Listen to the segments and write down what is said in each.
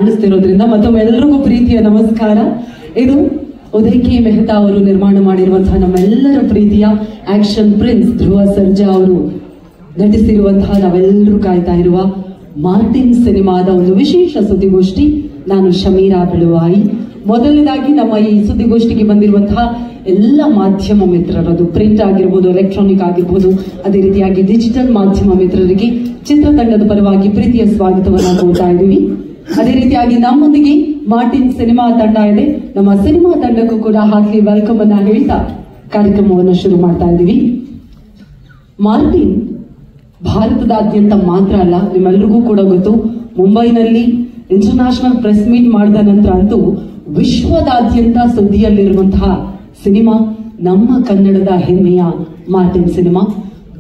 ಕಾಣಿಸ್ತಿರೋದ್ರಿಂದ ಮತ್ತೊಮ್ಮೆ ಎಲ್ಲರಿಗೂ ಪ್ರೀತಿಯ ನಮಸ್ಕಾರ. ಇದು ಉದಯ್ ಕೆ ಮೆಹ್ತಾ ಅವರು ನಿರ್ಮಾಣ ಮಾಡಿರುವಂತಹ ನಮ್ಮೆಲ್ಲರ ಪ್ರೀತಿಯ ಆಕ್ಷನ್ ಪ್ರಿನ್ಸ್ ಧ್ರುವ ಸರ್ಜಾ ಅವರು ನಟಿಸಿರುವಂತಹ ನಾವೆಲ್ಲರೂ ಕಾಯ್ತಾ ಇರುವ ಮಾರ್ಟಿನ್ ಸಿನಿಮಾದ ಒಂದು ವಿಶೇಷ ಸುದ್ದಿಗೋಷ್ಠಿ. ನಾನು ಶಮೀರಾ ಬಿಳುವಾಯಿ. ಮೊದಲನೇದಾಗಿ ನಮ್ಮ ಈ ಸುದ್ದಿಗೋಷ್ಠಿಗೆ ಬಂದಿರುವಂತಹ ಎಲ್ಲ ಮಾಧ್ಯಮ ಮಿತ್ರರದು, ಪ್ರಿಂಟ್ ಆಗಿರ್ಬೋದು, ಎಲೆಕ್ಟ್ರಾನಿಕ್ ಆಗಿರ್ಬೋದು, ಅದೇ ರೀತಿಯಾಗಿ ಡಿಜಿಟಲ್ ಮಾಧ್ಯಮ ಮಿತ್ರರಿಗೆ ಚಿತ್ರತಂಡದ ಪರವಾಗಿ ಪ್ರೀತಿಯ ಸ್ವಾಗತವನ್ನು ಕೋರ್ತಾ ಇದ್ದೀವಿ. ಅದೇ ರೀತಿಯಾಗಿ ನಮ್ಮೊಂದಿಗೆ ಮಾರ್ಟಿನ್ ಸಿನಿಮಾ ತಂಡ ಇದೆ. ನಮ್ಮ ಸಿನಿಮಾ ತಂಡಕ್ಕೂ ಕೂಡ ಹಾಕಿ ವೆಲ್ಕಮ್ ಅನ್ನ ಹೇಳ್ತಾ ಕಾರ್ಯಕ್ರಮವನ್ನು ಶುರು ಮಾಡ್ತಾ ಇದ್ದೀವಿ. ಮಾರ್ಟಿನ್ ಭಾರತದಾದ್ಯಂತ ಮಾತ್ರ ಅಲ್ಲ, ನಿಮ್ಮೆಲ್ಲರಿಗೂ ಕೂಡ ಗೊತ್ತು, ಮುಂಬೈನಲ್ಲಿ ಇಂಟರ್ನ್ಯಾಷನಲ್ ಪ್ರೆಸ್ ಮೀಟ್ ಮಾಡಿದ ನಂತರ ಅಂತೂ ವಿಶ್ವದಾದ್ಯಂತ ಸುದ್ದಿಯಲ್ಲಿರುವಂತಹ ಸಿನಿಮಾ ನಮ್ಮ ಕನ್ನಡದ ಹೆಮ್ಮೆಯ ಮಾರ್ಟಿನ್ ಸಿನಿಮಾ.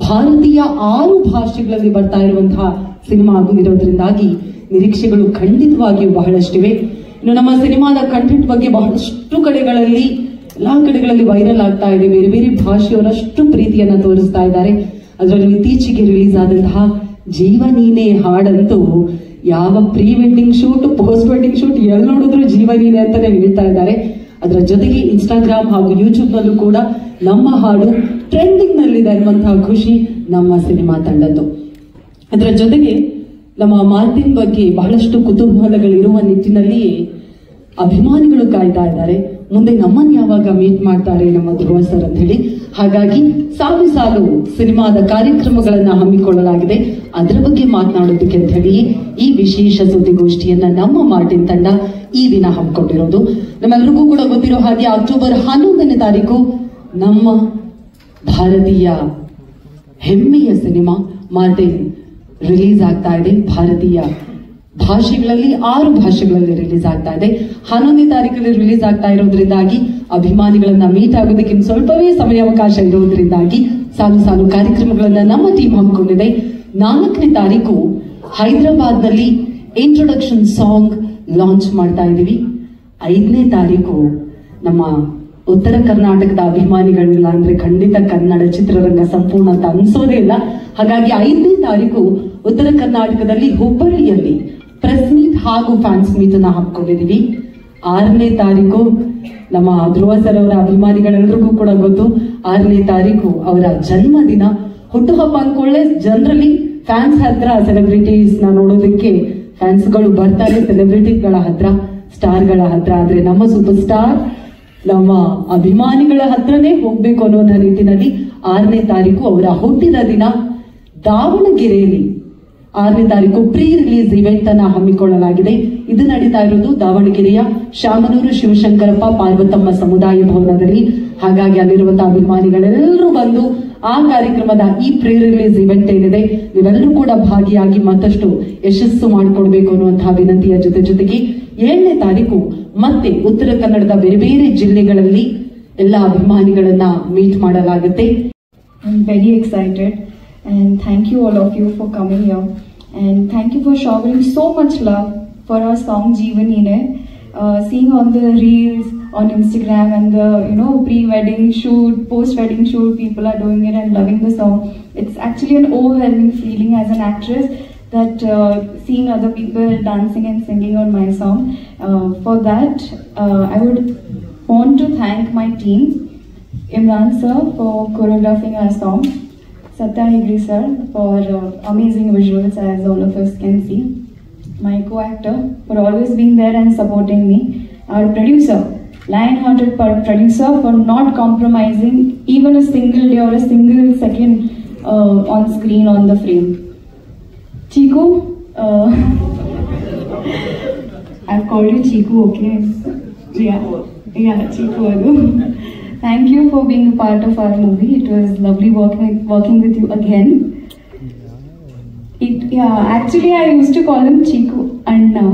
ಭಾರತೀಯ 6 ಭಾಷೆಗಳಲ್ಲಿ ಬರ್ತಾ ಇರುವಂತಹ ಸಿನಿಮಾ ಆಗಿರೋದ್ರಿಂದಾಗಿ ನಿರೀಕ್ಷೆಗಳು ಖಂಡಿತವಾಗಿಯೂ ಬಹಳಷ್ಟಿವೆ. ಇನ್ನು ನಮ್ಮ ಸಿನಿಮಾದ ಕಂಟೆಂಟ್ ಬಗ್ಗೆ ಬಹಳಷ್ಟು ಕಡೆಗಳಲ್ಲಿ, ಎಲ್ಲಾ ಕಡೆಗಳಲ್ಲಿ ವೈರಲ್ ಆಗ್ತಾ ಇದೆ. ಬೇರೆ ಬೇರೆ ಭಾಷೆಯವರಷ್ಟು ಪ್ರೀತಿಯನ್ನ ತೋರಿಸ್ತಾ ಇದ್ದಾರೆ. ಅದರಲ್ಲೂ ಇತ್ತೀಚೆಗೆ ರಿಲೀಸ್ ಆದಂತಹ ಜೀವ ನೀನೆ ಹಾಡಂತೂ ಯಾವ pre wedding shoot, post wedding shoot ಎಲ್ಲಿ ನೋಡಿದ್ರು ಜೀವ ನೀನೆ ಅಂತಾನೆ ಹೇಳ್ತಾ ಇದ್ದಾರೆ. ಅದರ ಜೊತೆಗೆ ಇನ್ಸ್ಟಾಗ್ರಾಮ್ ಹಾಗೂ ಯೂಟ್ಯೂಬ್ ನಲ್ಲೂ ಕೂಡ ನಮ್ಮ ಹಾಡು ಟ್ರೆಂಡಿಂಗ್ ನಲ್ಲಿದೆ ಅನ್ನುವಂತಹ ಖುಷಿ ನಮ್ಮ ಸಿನಿಮಾ ತಂಡದ್ದು. ಅದರ ಜೊತೆಗೆ ನಮ್ಮ ಮಾರ್ಟಿನ್ ಬಗ್ಗೆ ಬಹಳಷ್ಟು ಕುತೂಹಲಗಳಿರುವ ನಿಟ್ಟಿನಲ್ಲಿ ಅಭಿಮಾನಿಗಳು ಕಾಯ್ತಾ ಇದ್ದಾರೆ, ಮುಂದೆ ನಮ್ಮನ್ನು ಯಾವಾಗ ಮೀಟ್ ಮಾಡ್ತಾರೆ ನಮ್ಮ ಧ್ರುವ ಸರ್ ಅಂತ ಹೇಳಿ. ಹಾಗಾಗಿ ಸಾಲು ಸಾಲು ಸಿನಿಮಾದ ಕಾರ್ಯಕ್ರಮಗಳನ್ನ ಹಮ್ಮಿಕೊಳ್ಳಲಾಗಿದೆ. ಅದರ ಬಗ್ಗೆ ಮಾತನಾಡೋದಕ್ಕೆ ಅಂತ ಹೇಳಿ ಈ ವಿಶೇಷ ಸುದ್ದಿಗೋಷ್ಠಿಯನ್ನ ನಮ್ಮ ಮಾರ್ಟಿನ್ ತಂಡ ಈ ದಿನ ಹಮ್ಮಿಕೊಂಡಿರೋದು. ನಮ್ಮೆಲ್ಲರಿಗೂ ಕೂಡ ಗೊತ್ತಿರೋ ಹಾಗೆ ಅಕ್ಟೋಬರ್ 11ನೇ ತಾರೀಕು ನಮ್ಮ ಭಾರತೀಯ ಹೆಮ್ಮೆಯ ಸಿನಿಮಾ ಮಾರ್ಟಿನ್ ರಿಲೀಸ್ ಆಗ್ತಾ ಇದೆ. ಭಾರತೀಯ ಭಾಷೆಗಳಲ್ಲಿ 6 ಭಾಷೆಗಳಲ್ಲಿ ರಿಲೀಸ್ ಆಗ್ತಾ ಇದೆ. 11ನೇ ತಾರೀಕಲ್ಲಿ ರಿಲೀಸ್ ಆಗ್ತಾ ಇರೋದ್ರಿಂದಾಗಿ ಅಭಿಮಾನಿಗಳನ್ನ ಮೀಟ್ ಆಗೋದಕ್ಕೆ ಸ್ವಲ್ಪವೇ ಸಮಯಾವಕಾಶ ಇರೋದ್ರಿಂದಾಗಿ ಸಾಲು ಸಾಲು ಕಾರ್ಯಕ್ರಮಗಳನ್ನ ನಮ್ಮ ಟೀಮ್ ಹಮ್ಮಿಕೊಂಡಿದೆ. 4ನೇ ತಾರೀಕು ಹೈದರಾಬಾದ್ನಲ್ಲಿ ಇಂಟ್ರೊಡಕ್ಷನ್ ಸಾಂಗ್ ಲಾಂಚ್ ಮಾಡ್ತಾ ಇದ್ದೀವಿ. 5ನೇ ತಾರೀಕು ನಮ್ಮ ಉತ್ತರ ಕರ್ನಾಟಕದ ಅಭಿಮಾನಿಗಳಿಲ್ಲ ಅಂದ್ರೆ ಖಂಡಿತ ಕನ್ನಡ ಚಿತ್ರರಂಗ ಸಂಪೂರ್ಣ ಅಂತ ಅನ್ಸೋದೇ ಇಲ್ಲ. ಹಾಗಾಗಿ 5ನೇ ತಾರೀಕು ಉತ್ತರ ಕರ್ನಾಟಕದಲ್ಲಿ ಹುಬ್ಬಳ್ಳಿಯಲ್ಲಿ ಪ್ರೆಸ್ ಮೀಟ್ ಹಾಗೂ ಫ್ಯಾನ್ಸ್ ಮೀಟ್ ಅನ್ನ ಹಾಕೊಂಡಿದೀವಿ. 6ನೇ ತಾರೀಕು ನಮ್ಮ ಧ್ರುವ ಸರ್ ಅವರ ಅಭಿಮಾನಿಗಳೆಲ್ಲರಿಗೂ ಕೂಡ ಗೊತ್ತು, 6ನೇ ತಾರೀಕು ಅವರ ಜನ್ಮದಿನ. ಹುಟ್ಟುಹಬ್ಬ ಅಂದ್ಕೊಳ್ಳೆ ಜನರಲಿ ಫ್ಯಾನ್ಸ್ ಹತ್ರ ಸೆಲೆಬ್ರಿಟೀಸ್ ನ ನೋಡೋದಕ್ಕೆ ಫ್ಯಾನ್ಸ್ಗಳು ಬರ್ತಾರೆ, ಸೆಲೆಬ್ರಿಟಿಗಳ ಹತ್ರ, ಸ್ಟಾರ್ಗಳ ಹತ್ರ. ಆದ್ರೆ ನಮ್ಮ ಸೂಪರ್ ಸ್ಟಾರ್ ನಮ್ಮ ಅಭಿಮಾನಿಗಳ ಹತ್ರನೇ ಹೋಗ್ಬೇಕು ಅನ್ನೋ ನಿಟ್ಟಿನಲ್ಲಿ 6ನೇ ತಾರೀಕು ಅವರ ಹುಟ್ಟಿದ ದಿನ ದಾವಣಗೆರೆಯಲ್ಲಿ 6ನೇ ತಾರೀಕು ಪ್ರೀ ರಿಲೀಸ್ ಇವೆಂಟ್ ಅನ್ನ ಹಮ್ಮಿಕೊಳ್ಳಲಾಗಿದೆ. ಇದು ನಡೀತಾ ಇರೋದು ದಾವಣಗೆರೆಯ ಶಾಮನೂರು ಶಿವಶಂಕರಪ್ಪ ಪಾರ್ವತಮ್ಮ ಸಮುದಾಯ ಭವನದಲ್ಲಿ. ಹಾಗಾಗಿ ಅಲ್ಲಿರುವಂತಹ ಅಭಿಮಾನಿಗಳೆಲ್ಲರೂ ಬಂದು ಆ ಕಾರ್ಯಕ್ರಮದ ಈ ಪ್ರೀ ರಿಲೀಸ್ ಇವೆಂಟ್ ಏನಿದೆ ನೀವೆಲ್ಲರೂ ಕೂಡ ಭಾಗಿಯಾಗಿ ಮತ್ತಷ್ಟು ಯಶಸ್ಸು ಮಾಡಿಕೊಡ್ಬೇಕು ಅನ್ನುವಂತಹ ವಿನಂತಿಯ ಜೊತೆಗೆ 7ನೇ ತಾರೀಕು ಮತ್ತೆ ಉತ್ತರ ಕನ್ನಡದ ಬೇರೆ ಬೇರೆ ಜಿಲ್ಲೆಗಳಲ್ಲಿ ಎಲ್ಲ ಅಭಿಮಾನಿಗಳನ್ನ ಮೀಟ್ ಮಾಡಲಾಗುತ್ತೆ. I am very excited and thank you all of you for coming here, and thank you for showering so much love for our song Jeevanine. Seeing on the reels on Instagram and the pre-wedding shoot, post-wedding shoot, people are doing it and loving the song. It's actually an overwhelming feeling as an actress that seeing other people dancing and singing on my song. For that, I would want to thank my team, Imran sir for choreographing our song, Satya Hegde sir for amazing visuals as all of us can see, my co-actor for always being there and supporting me, our producer, lion-hearted producer for not compromising even a single day or a single second on screen on the frame. Chiku, I've called you Chiku, okay? Yeah, Chiku. Thank you for being a part of our movie. It was lovely working with you again. Actually I used to call him Chiku Anna,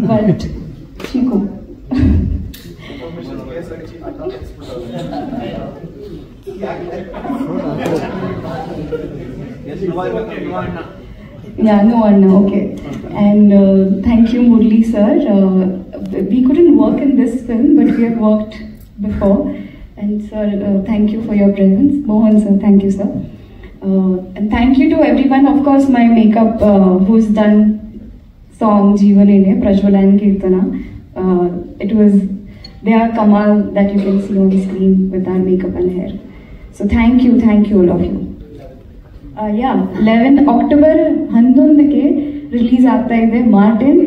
but Chiku. Yeah, no Anna, okay. And thank you Murli sir. We couldn't work in this film, but we have worked before, and sir, thank you for your presence. Mohan sir, thank you sir. And thank you to everyone, of course my makeup who's done song Jeevanine, Prajwala and Kirtana. It was their Kamal that you can see on the screen with our makeup and hair. So thank you all of you. 11 October 11ಕ್ಕೆ release ಆಗ್ತಾ ಇದೆ Martin.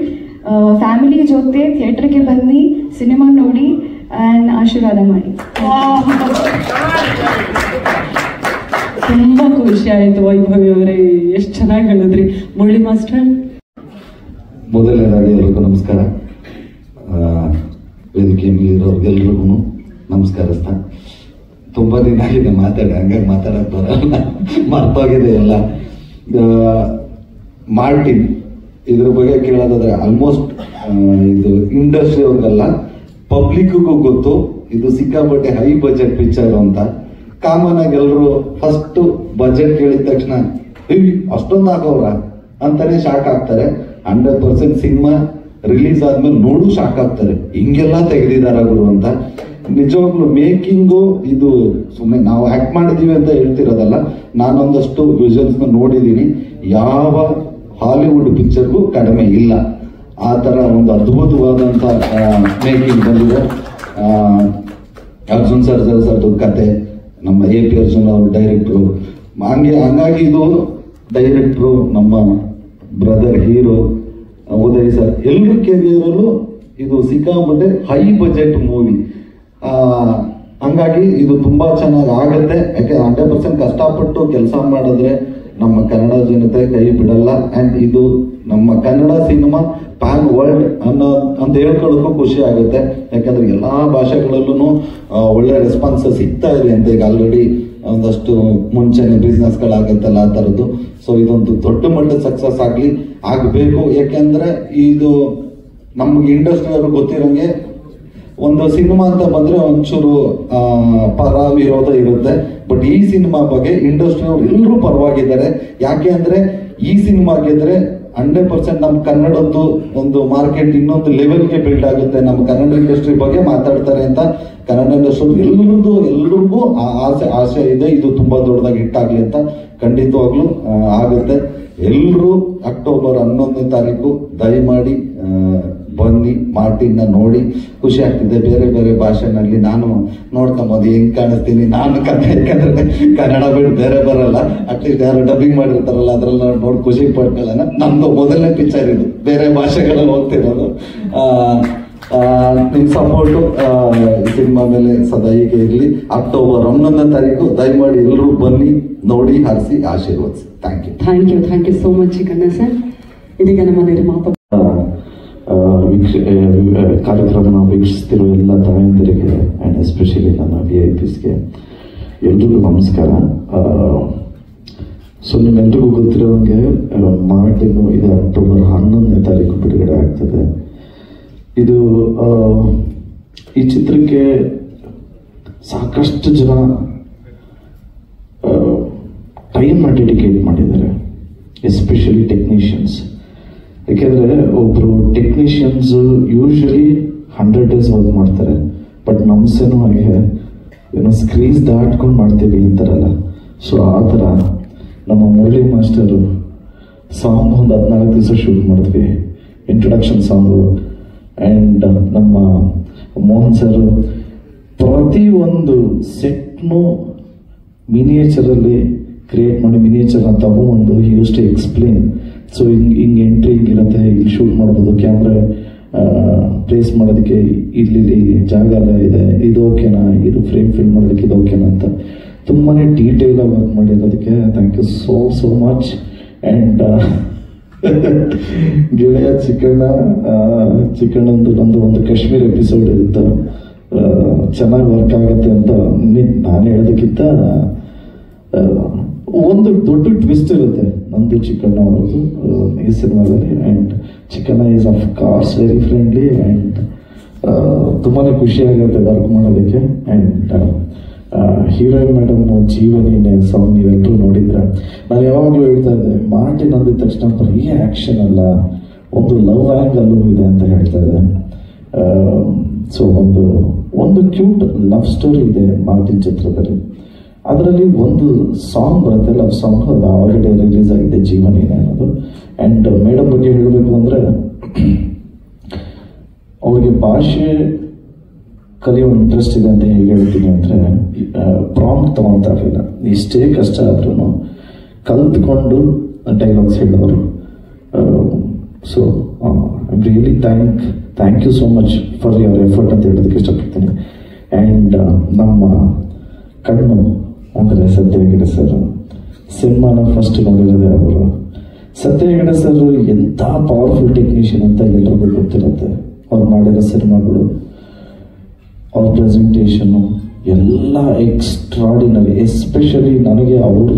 Family ಜೊತೆ ಥಿಯೇಟರ್ಗೆ ಬನ್ನಿ, cinema ನೋಡಿ and ಆಶೀರ್ವಾದ ಮಾಡಿ. ತುಂಬಾ ಖುಷಿ ಆಯ್ತು ವೈಭವಿ ಅವರೇ, ಎಷ್ಟು ಚೆನ್ನಾಗಿ ಹೇಳಿದ್ರಿ. ಮುರಳಿ ಮಾಸ್ಟರ್, ಮೊದಲನೇದಾಗಿ ಎಲ್ಲರಿಗೂ ನಮಸ್ಕಾರ. ವೇದಿಕೆ ಮೇಲಿರೋರ್ಗೆಲ್ರಿಗೂ ನಮಸ್ಕರಿಸ್ತಾ, ತುಂಬಾ ದಿನ ಆಗಿದೆ ಮಾತಾಡಿ, ಹಂಗಾಗಿ ಮಾತಾಡಕ್ ಬರಲ್ಲ, ಮರ್ತೋಗಿದೆ ಎಲ್ಲ. ಮಾರ್ಟಿನ್ ಇದ್ರ ಬಗ್ಗೆ ಕೇಳೋದಾದ್ರೆ ಆಲ್ಮೋಸ್ಟ್ ಇದು ಇಂಡಸ್ಟ್ರಿ ಅವ್ರಿಗೆಲ್ಲ ಪಬ್ಲಿಕ್ಗೂ ಗೊತ್ತು ಇದು ಸಿಕ್ಕಾಪಟ್ಟೆ ಹೈ ಬಜೆಟ್ ಪಿಕ್ಚರ್ ಅಂತ. ಕಾಮನ್ ಆಗಿ ಎಲ್ಲರೂ ಫಸ್ಟ್ ಬಜೆಟ್ ಕೇಳಿದ ತಕ್ಷಣ ಅಷ್ಟೊಂದು ಹಾಕವ್ರ ಅಂತಾನೆ ಶಾಕ್ ಆಗ್ತಾರೆ. 100% ಸಿನಿಮಾ ರಿಲೀಸ್ ಆದ್ಮೇಲೆ ನೋಡು ಶಾಕ್ ಆಗ್ತಾರೆ, ಹಿಂಗೆಲ್ಲ ತೆಗೆದಿದಾರ ಗುರು ಅಂತ. ನಿಜವಾಗ್ಲು ಮೇಕಿಂಗು ಇದು ಸುಮ್ಮನೆ ನಾವು ಆಕ್ಟ್ ಮಾಡಿದೀವಿ ಅಂತ ಹೇಳ್ತಿರೋದಲ್ಲ, ನಾನೊಂದಷ್ಟು ವಿಜುವಲ್ಸ್ ನೋಡಿದೀನಿ, ಯಾವ ಹಾಲಿವುಡ್ ಪಿಕ್ಚರ್ಗೂ ಕಡಿಮೆ ಇಲ್ಲ. ಆ ತರ ಒಂದು ಅದ್ಭುತವಾದಂತ ಮೇಕಿಂಗ್ ಬಂದಿದೆ. ಅರ್ಜುನ್ ಸರ್ದು ಕತೆ, ನಮ್ಮ AP ಅರ್ಜುನ್ ಅವರು ಡೈರೆಕ್ಟ್ರು, ಹಂಗಾಗಿ ಇದು ಡೈರೆಕ್ಟ್ರು, ನಮ್ಮ ಬ್ರದರ್ ಹೀರೋ ಉದಯ್ ಸರ್, ಎಲ್ಲರ ಕೆರಿಯರಲ್ಲೂ ಇದು ಸಿಕ್ಕಾಪಟ್ಟೆ ಹೈ ಬಜೆಟ್ ಮೂವಿ. ಹಂಗಾಗಿ ಇದು ತುಂಬಾ ಚೆನ್ನಾಗಿ ಆಗತ್ತೆ. ಯಾಕೆ 100% ಕಷ್ಟಪಟ್ಟು ಕೆಲಸ ಮಾಡಿದ್ರೆ ನಮ್ಮ ಕನ್ನಡ ಜನತೆ ಕೈ ಬಿಡಲ್ಲ. ಅಂಡ್ ಇದು ನಮ್ಮ ಕನ್ನಡ ಸಿನಿಮಾ ಪ್ಯಾನ್ ವರ್ಲ್ಡ್ ಅಂತ ಹೇಳ್ಕೊಳ್ಳೋಕ್ಕೂ ಖುಷಿ ಆಗುತ್ತೆ. ಯಾಕಂದ್ರೆ ಎಲ್ಲಾ ಭಾಷೆಗಳಲ್ಲೂ ಒಳ್ಳೆ ರೆಸ್ಪಾನ್ಸ್ ಸಿಗ್ತಾ ಇದೆ ಅಂತ. ಈಗ ಆಲ್ರೆಡಿ ಒಂದಷ್ಟು ಮುಂಚೆನೆ ಬಿಸ್ನೆಸ್ಗಳಾಗತ್ತಲ್ಲ ಆ ಥರದ್ದು. ಸೊ ಇದೊಂದು ದೊಡ್ಡ ಮಟ್ಟದ ಸಕ್ಸಸ್ ಆಗಬೇಕು. ಯಾಕೆಂದ್ರೆ ಇದು ನಮ್ಗೆ ಇಂಡಸ್ಟ್ರಿ ಅವ್ರಿಗೆ ಗೊತ್ತಿರೋಂಗೆ ಒಂದು ಸಿನಿಮಾ ಅಂತ ಬಂದ್ರೆ ಒಂಚೂರು ಪರ ವಿರೋಧ ಇರುತ್ತೆ. ಬಟ್ ಈ ಸಿನಿಮಾ ಬಗ್ಗೆ ಇಂಡಸ್ಟ್ರಿ ಅವ್ರು ಎಲ್ಲರೂ ಪರವಾಗಿದ್ದಾರೆ. ಯಾಕೆ ಅಂದ್ರೆ ಈ ಸಿನಿಮಾ ಗೆದ್ರೆ 100% ನಮ್ಮ ಕನ್ನಡದ್ದು ಒಂದು ಮಾರ್ಕೆಟ್ ಇನ್ನೊಂದು ಲೆವೆಲ್ಗೆ ಬಿಲ್ಡ್ ಆಗುತ್ತೆ. ನಮ್ಮ ಕನ್ನಡ ಇಂಡಸ್ಟ್ರಿ ಬಗ್ಗೆ ಮಾತಾಡ್ತಾರೆ ಅಂತ ಕನ್ನಡ ಇಂಡಸ್ಟ್ರಿ ಎಲ್ರಿಗೂ ಆಸೆ ಇದೆ. ಇದು ತುಂಬಾ ದೊಡ್ಡದಾಗಿ ಹಿಟ್ಟಾಗ್ಲಿ ಅಂತ ಖಂಡಿತವಾಗ್ಲೂ ಆಗುತ್ತೆ. ಎಲ್ಲರೂ ಅಕ್ಟೋಬರ್ 11ನೇ ತಾರೀಕು ದಯಮಾಡಿ ಬನ್ನಿ, ಮಾರ್ಟಿನ್ ನೋಡಿ. ಖುಷಿ ಆಗ್ತಿದೆ. ಬೇರೆ ಬೇರೆ ಭಾಷೆನಲ್ಲಿ ನಾನು ನೋಡ್ಕೊಂಬೋದು ಹೆಂಗ್ ಕಾಣಿಸ್ತೀನಿ ನಾನು ಯಾಕಂದ್ರೆ ಕನ್ನಡ ಬಿಟ್ಟು ಬೇರೆ ಬರಲ್ಲ. ಅಟ್ಲೀಸ್ಟ್ ಯಾರು ಡಬ್ಬಿಂಗ್ ಮಾಡಿರ್ತಾರಲ್ಲ ಅದ್ರಲ್ಲಿ ನೋಡಿ ಖುಷಿ ಪಡ್ಕೊಳ್ಳೋಣ. ನಮ್ದು ಮೊದಲನೇ ಪಿಕ್ಚರ್ ಇದು, ಬೇರೆ ಭಾಷೆಗಳಲ್ಲಿ ಹೋಗ್ತಿರೋದು. ನಿಮ್ ಸಪೋರ್ಟು ಸಿನಿಮಾ ಮೇಲೆ ಸದಾ ಹೀಗೆ ಇರಲಿ. ಅಕ್ಟೋಬರ್ 11ನೇ ತಾರೀಕು ದಯಮಾಡಿ ಎಲ್ಲರೂ ಬನ್ನಿ, ನೋಡಿ, ಹರಿಸಿ, ಆಶೀರ್ವದಿಸಿ. Thank you so much Chikkanna sir. ಇದೀಗ ನಮ್ಮ ನಿರ್ಮಾಪಕ ಕಾರ್ಯಕ್ರಮ ವೀಕ್ಷಿಸ್ತಿರೋ ಎಲ್ಲ ತಾಯಂದಿರಿಗೆ ಆ್ಯಂಡ್ ಎಸ್ಪೆಷಲಿ ನನ್ನ VIPsಗೆ ಎಲ್ರಿಗೂ ನಮಸ್ಕಾರ. ಸೊ ನಿಮ್ಮೆಲ್ರಿಗೂ ಗೊತ್ತಿರೋಂಗೆ ಮಾರ್ಟಿನ್ನು ಇದು ಅಕ್ಟೋಬರ್ 11ನೇ ತಾರೀಕು ಬಿಡುಗಡೆ ಆಗ್ತದೆ. ಇದು ಈ ಚಿತ್ರಕ್ಕೆ ಸಾಕಷ್ಟು ಜನ ಟೈಮ್ ಡೆಡಿಕೇಟ್ ಮಾಡಿದ್ದಾರೆ, ಎಸ್ಪೆಷಲಿ ಟೆಕ್ನಿಷಿಯನ್ಸ್. ಯಾಕೆಂದರೆ ಒಬ್ಬರು ಟೆಕ್ನಿಷಿಯನ್ಸ್ ಯೂಶಲಿ 100 days ವರ್ಕ್ ಮಾಡ್ತಾರೆ. ಬಟ್ ನಮ್ಮ ಸಿನಿಮಾಗೆ ಏನೋ ಸ್ಕ್ರೀನ್ಸ್ ದಾಟ್ಕೊಂಡು ಮಾಡ್ತೀವಿ ಅಂತಾರಲ್ಲ, ಸೊ ಆ ಥರ ನಮ್ಮ ಮುರಳಿ ಮಾಸ್ಟರು ಸಾಂಗ್ ಒಂದು 14 ದಿವಸ ಶೂಟ್ ಮಾಡಿದ್ವಿ, ಇಂಟ್ರೊಡಕ್ಷನ್ ಸಾಂಗು. ಆ್ಯಂಡ್ ನಮ್ಮ ಮೋಹನ್ ಸರ್ ಪ್ರತಿಯೊಂದು ಸೆಟ್ನು ಮಿನಿಯೇಚರಲ್ಲಿ ಕ್ರಿಯೇಟ್ ಮಾಡಿ ಮಿನಿಯೇಚರ್ನ ತಗೊಂಡು ಯೂಸ್ ಟು ಎಕ್ಸ್ಪ್ಲೇನ್. ಸೊ ಹಿಂಗೆ ಎಂಟ್ರಿ ಹಿಂಗಿರುತ್ತೆ, ಇಲ್ಲಿ ಶೂಟ್ ಮಾಡ್ಬೋದು, ಕ್ಯಾಮ್ರಾ ಪ್ಲೇಸ್ ಮಾಡೋದಕ್ಕೆ ಇಲ್ಲಿ ಜಾಗ ಎಲ್ಲ ಇದೆ, ಇದು ಓಕೆನಾ, ಇದು ಫ್ರೇಮ್ ಫಿಲ್ ಮಾಡೋದಕ್ಕೆ ಇದು ಓಕೆನಾ ಅಂತ ತುಂಬಾ ಡೀಟೇಲಾಗಿ ವರ್ಕ್ ಮಾಡಿರೋದಕ್ಕೆ thank you so much. And ಗೆಳೆಯ ಚಿಕ್ಕಣ್ಣಂದು ನಂದು ಒಂದು ಕಾಶ್ಮೀರ್ ಎಪಿಸೋಡ್ ಇತ್ತು, ಚೆನ್ನಾಗಿ ವರ್ಕ್ ಆಗುತ್ತೆ ಅಂತ ನಾನು ಹೇಳೋದಕ್ಕಿಂತ ಒಂದು ದೊಡ್ಡ ಟ್ವಿಸ್ಟ್ ಇರುತ್ತೆ ನಂದು ಚಿಕ್ಕಣ್ಣ ಅವ್ರದ್ದು ಈ ಸಿನಿಮಾದಲ್ಲಿ. And Chikkanna is of course very friendly and ತುಂಬಾ ಖುಷಿಯಾಗುತ್ತೆ ವರ್ಕ್ ಮಾಡೋದಕ್ಕೆ. ಆ್ಯಂಡ್ ಹೀರೋಯಿನ್ ಮೇಡಮ್ ಜೀವನಿನೇ ಸಾಂಗ್ ನೀವೆಲ್ಲರೂ ನೋಡಿದ್ರೆ, ನಾನು ಯಾವಾಗಲೂ ಹೇಳ್ತಾ ಇದ್ದೆ ಮಾರ್ಟಿನ್ ಅಂದಿದ ತಕ್ಷಣ ಬರೀ ಆ್ಯಕ್ಷನ್ ಅಲ್ಲ, ಒಂದು ಲವ್ ಆ್ಯಂಗಲ್ಲೂ ಇದೆ ಅಂತ ಹೇಳ್ತಾ ಇದ್ದೆ. ಸೊ ಒಂದು ಕ್ಯೂಟ್ ಲವ್ ಸ್ಟೋರಿ ಇದೆ ಮಾರ್ಟಿನ್ ಚಿತ್ರದಲ್ಲಿ. ಅದರಲ್ಲಿ ಒಂದು ಸಾಂಗ್ ಬರುತ್ತೆ, ಲವ್ ಸಾಂಗ್, ಅದು ಆಲ್ರೆಡಿ ರಿಲೀಸ್ ಆಗಿದೆ, ಜೀವನೇನೆ ಅನ್ನೋದು. ಆ್ಯಂಡ್ ಮೇಡಮ್ ಬಗ್ಗೆ ಹೇಳಬೇಕು ಅಂದರೆ, ಅವ್ರಿಗೆ ಭಾಷೆ ಕಲಿಯೋ ಇಂಟ್ರೆಸ್ಟ್ ಇದೆ ಅಂತ ಹೇಗೆ ಹೇಳ್ತೀನಿ ಅಂದರೆ, ಪ್ರಾಂಪ್ಟ್ ತೊಗೊತಾ ಇರಲಿಲ್ಲ. ಎಷ್ಟೇ ಕಷ್ಟ ಆದ್ರೂ ಕಲ್ತ್ಕೊಂಡು ಡೈಲಾಗ್ಸ್ ಹೇಳೋರು. So I really thank you so much for your effort ಅಂತ ಹೇಳೋದಕ್ಕೆ ಇಷ್ಟಪಡ್ತೀನಿ. ಆ್ಯಂಡ್ ನಮ್ಮ ಕಣ್ಣು ಅಂದರೆ ಸತ್ಯ ಹೆಗಡೆ ಸರ್, ಸಿನಿಮಾನ ಫಸ್ಟ್ ನೋಡಿರೋದೇ ಅವರು. ಸತ್ಯ ಹೆಗಡೆ ಸರ್ ಎಂಥ ಪವರ್ಫುಲ್ ಟೆಕ್ನಿಷಿಯನ್ ಅಂತ ಎಲ್ರಿಗೂ ಗೊತ್ತಿರುತ್ತೆ. ಅವ್ರು ಮಾಡಿರೋ ಸಿನಿಮಾಗಳು, ಅವ್ರ ಪ್ರೆಸೆಂಟೇಷನ್ನು ಎಲ್ಲ ಎಕ್ಸ್ಟ್ರಾಡಿನರಿ. ಎಸ್ಪೆಷಲಿ ನನಗೆ ಅವರು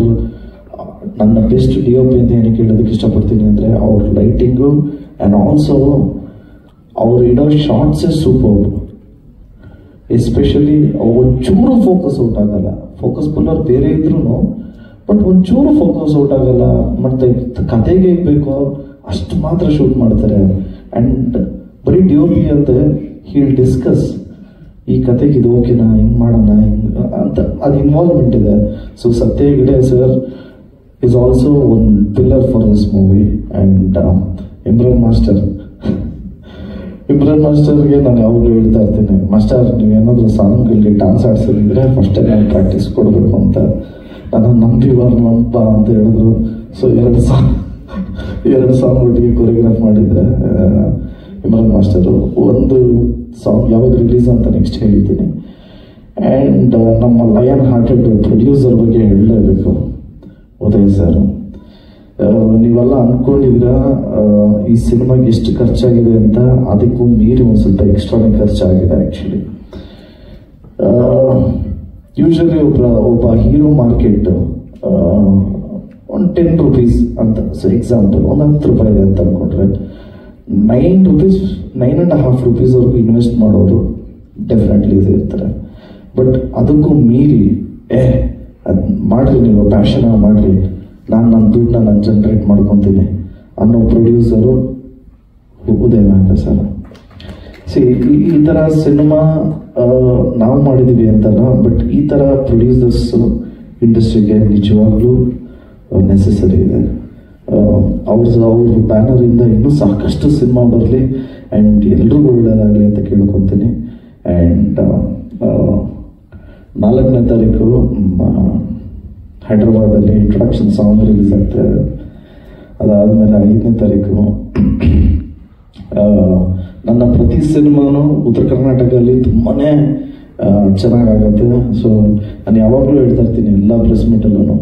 ನನ್ನ ಬೆಸ್ಟ್ DOP ಅಂತ ಏನಕ್ಕೆ ಹೇಳೋದಕ್ಕೆ ಇಷ್ಟಪಡ್ತೀನಿ ಅಂದರೆ, ಅವ್ರ ಲೈಟಿಂಗು ಆ್ಯಂಡ್ ಆಲ್ಸೋ ಅವ್ರು ಇಡೋ ಶಾರ್ಟ್ಸೇ ಸೂಪರ್. ಎಸ್ಪೆಷಲಿ ಒಂಚೂರು ಫೋಕಸ್ ಔಟ್ ಆಗಲ್ಲ. ಫೋಕಸ್ ಪುಲ್ಲರ್ ಬೇರೆ ಇದ್ರೂ ಬಟ್ ಒಂಚೂರು ಫೋಕಸ್ ಔಟ್ ಆಗಲ್ಲ. ಮತ್ತು ಕತೆಗೆ ಬೇಕೋ ಅಷ್ಟು ಮಾತ್ರ ಶೂಟ್ ಮಾಡ್ತಾರೆ. ಆ್ಯಂಡ್ ಬರೀ DOP ಅಲ್ಲದೆ ಹೀಲ್ ಡಿಸ್ಕಸ್, ಈ ಕತೆಗೆ ಇದು ಓಕೆನಾ, ಹಿಂಗೆ ಮಾಡೋಣ, ಹಿಂಗೆ ಅಂತ ಅದು ಇನ್ವಾಲ್ವ್ಮೆಂಟ್ ಇದೆ. So Satya Hegde sir is also one pillar for this movie. And Imran ಮಾಸ್ಟರ್ಗೆ ನಾನು ಯಾವಾಗಲೂ ಹೇಳ್ತಾ ಇರ್ತೀನಿ, ಮಾಸ್ಟರ್ ನೀವೇನಾದರೂ ಸಾಂಗಲ್ಲಿ ಡ್ಯಾನ್ಸ್ ಆಡ್ಸಿದ್ರೆ ಫಸ್ಟೇ ನಾನು ಪ್ರಾಕ್ಟೀಸ್ ಕೊಡಬೇಕು ಅಂತ. ನಾನು ನಂಬ ಅಂತ ಹೇಳಿದ್ರು. ಸೊ ಎರಡು ಸಾಂಗ್ ಒಟ್ಟಿಗೆ ಕೊರಿಯೋಗ್ರಾಫ್ ಮಾಡಿದರೆ ಇಮ್ರಾನ್ ಮಾಸ್ಟರು. ಒಂದು ಸಾಂಗ್ ಯಾವಾಗ ರಿಲೀಸ್ ಅಂತ ನೆಕ್ಸ್ಟ್ ಹೇಳ್ತೀನಿ. ಆ್ಯಂಡ್ ನಮ್ಮ ಲಯನ್ ಹಾರ್ಟೆಡ್ ಪ್ರೊಡ್ಯೂಸರ್ ಬಗ್ಗೆ ಹೇಳಲೇಬೇಕು, ಉದಯ್ ಸರ್. ನೀವೆಲ್ಲ ಅಂದ್ಕೊಂಡಿದ್ದೀರಾ ಈ ಸಿನಿಮಾಗೆ ಎಷ್ಟು ಖರ್ಚಾಗಿದೆ ಅಂತ, ಅದಕ್ಕೂ ಮೀರಿ ಒಂದು ಸ್ವಲ್ಪ ಎಕ್ಸ್ಟ್ರಾನೇ ಖರ್ಚಾಗಿದೆ ಆ್ಯಕ್ಚುಲಿ. ಯೂಶಲಿ ಒಬ್ಬ ಹೀರೋ ಮಾರ್ಕೆಟ್ ಒಂದು 10 ರೂಪೀಸ್ ಅಂತ, ಸೊ ಎಕ್ಸಾಂಪಲ್ ಒಂದು 10 ರೂಪಾಯಿ ಇದೆ ಅಂತ ಅಂದ್ಕೊಂಡ್ರೆ, 9.5 ರೂಪೀಸ್ವರೆಗೂ ಇನ್ವೆಸ್ಟ್ ಮಾಡೋರು ಡೆಫಿನೆಟ್ಲಿ ಇರ್ತಾರೆ. ಬಟ್ ಅದಕ್ಕೂ ಮೀರಿ ಅದು ಮಾಡಿರಿ, ನೀವು ಪ್ಯಾಷನ್ ಮಾಡಿರಿ, ನನ್ನ ದುಡ್ಡನ್ನ ನಾನು ಜನ್ರೇಟ್ ಮಾಡ್ಕೊತೀನಿ ಅನ್ನೋ ಪ್ರೊಡ್ಯೂಸರು ಉದಯ್ ಮೆಹ್ತಾ ಸರ್. ಈ ಥರ ಸಿನಿಮಾ ನಾವು ಮಾಡಿದ್ದೀವಿ ಅಂತಲ್ಲ, ಬಟ್ ಈ ಥರ ಪ್ರೊಡ್ಯೂಸರ್ಸ್ ಇಂಡಸ್ಟ್ರಿಗೆ ನಿಜವಾಗ್ಲೂ ನೆಸೆಸರಿ ಇದೆ. ಅವ್ರ ಬ್ಯಾನರಿಂದ ಇನ್ನೂ ಸಾಕಷ್ಟು ಸಿನಿಮಾ ಬರಲಿ ಆ್ಯಂಡ್ ಎಲ್ರಿಗೂ ಒಳ್ಳೆಯದಾಗಲಿ ಅಂತ ಕೇಳ್ಕೊತೀನಿ. ಆ್ಯಂಡ್ 4ನೇ ತಾರೀಕು ಹೈದ್ರಾಬಾದಲ್ಲಿ ಇಂಟ್ರೊಡಕ್ಷನ್ ಸಾಂಗ್ ರಿಲೀಸ್ ಆಗ್ತದೆ. ಅದಾದಮೇಲೆ 5ನೇ ತಾರೀಕು ನನ್ನ ಪ್ರತಿ ಸಿನಿಮಾನು ಉತ್ತರ ಕರ್ನಾಟಕದಲ್ಲಿ ತುಂಬಾ ಚೆನ್ನಾಗಾಗತ್ತೆ. ಸೊ ನಾನು ಯಾವಾಗಲೂ ಹೇಳ್ತಾ ಇರ್ತೀನಿ ಎಲ್ಲ ಪ್ರೆಸ್ ಮೀಟಲ್ಲೂ,